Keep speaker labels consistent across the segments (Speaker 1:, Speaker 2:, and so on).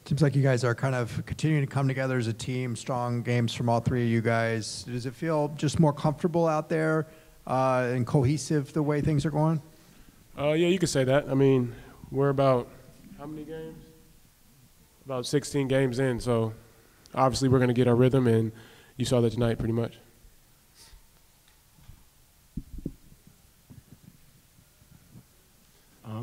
Speaker 1: Seems like you guys are kind of continuing to come together as a team, strong games from all three of you guys. Does it feel just more comfortable out there and cohesive the way things are going?
Speaker 2: Yeah, you could say that. I mean, we're about how many games? About 16 games in, so obviously we're going to get our rhythm, and you saw that tonight pretty much.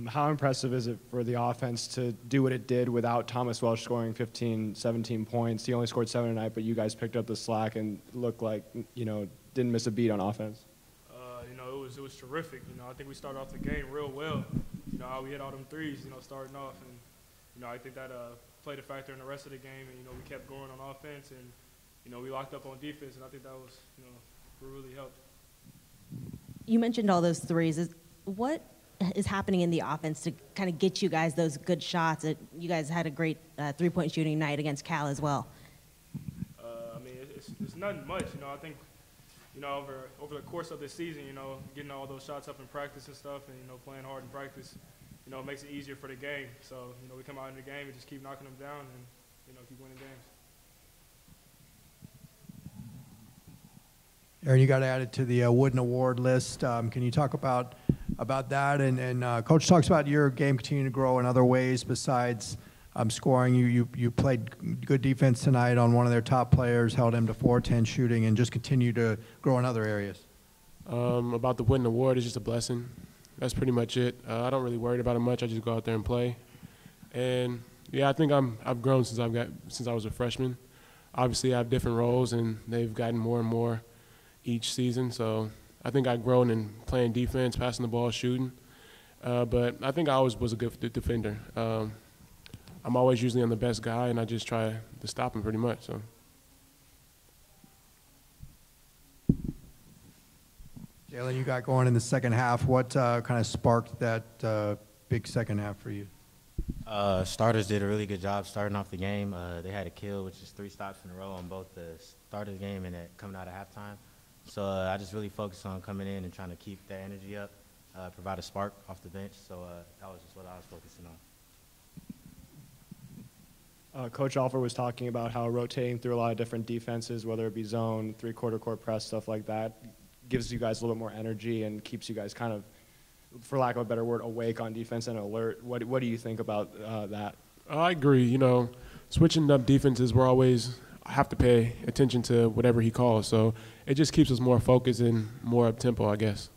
Speaker 3: How impressive is it for the offense to do what it did without Thomas Welsh scoring 15, 17 points? He only scored 7 tonight, but you guys picked up the slack and looked like, didn't miss a beat on offense.
Speaker 4: It was terrific. I think we started off the game real well. How we hit all them threes, starting off. And, I think that played a factor in the rest of the game. And, we kept going on offense. And, we locked up on defense. And I think that was, really helped.
Speaker 5: You mentioned all those threes. What is happening in the offense to kind of get you guys those good shots? You guys had a great three-point shooting night against Cal as well.
Speaker 4: It's nothing much. I think, over the course of the season, getting all those shots up in practice and stuff and, playing hard in practice, makes it easier for the game. So, we come out in the game and just keep knocking them down and, keep winning games.
Speaker 1: Aaron, you got added to the Wooden Award list. Can you talk about that? And Coach talks about your game continuing to grow in other ways besides scoring. You played good defense tonight on one of their top players, held him to 4-10 shooting, and just continue to grow in other areas.
Speaker 2: About the Wooden Award, it's just a blessing. That's pretty much it. I don't really worry about it much. I just go out there and play. And yeah, I think I've grown since I was a freshman. Obviously, I have different roles, and they've gotten more and more each season. So I think I've grown in playing defense, passing the ball, shooting. But I think I always was a good defender. I'm always usually on the best guy, and I just try to stop him pretty much. So.
Speaker 1: Jaylen, you got going in the second half. What kind of sparked that big second half for you?
Speaker 6: Starters did a really good job starting off the game. They had a kill, which is 3 stops in a row on both the start of the game and coming out of halftime. So I just really focused on coming in and trying to keep that energy up, provide a spark off the bench. So that was just what I was focusing on.
Speaker 3: Coach Alford was talking about how rotating through a lot of different defenses, whether it be zone, three-quarter court press, stuff like that, gives you guys a little bit more energy and keeps you guys kind of, for lack of a better word, awake on defense and alert. What do you think about that?
Speaker 2: I agree. Switching up defenses, we're always have to pay attention to whatever he calls. So it just keeps us more focused and more up-tempo, I guess.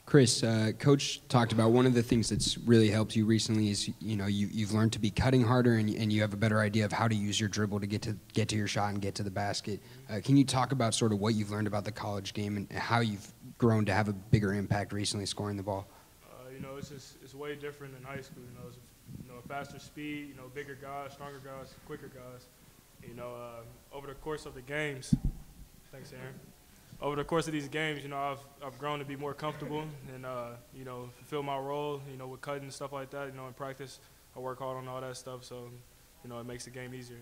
Speaker 7: Kris, Coach talked about one of the things that's really helped you recently is, you've learned to be cutting harder and you have a better idea of how to use your dribble to get to your shot and get to the basket. Can you talk about sort of what you've learned about the college game and how you've grown to have a bigger impact recently scoring the ball?
Speaker 4: It's way different than high school. It's a faster speed, bigger guys, stronger guys, quicker guys. Over the course of the games, thanks, Aaron. Over the course of these games, I've grown to be more comfortable and, fulfill my role, with cutting and stuff like that. In practice, I work hard on all that stuff, so, it makes the game easier.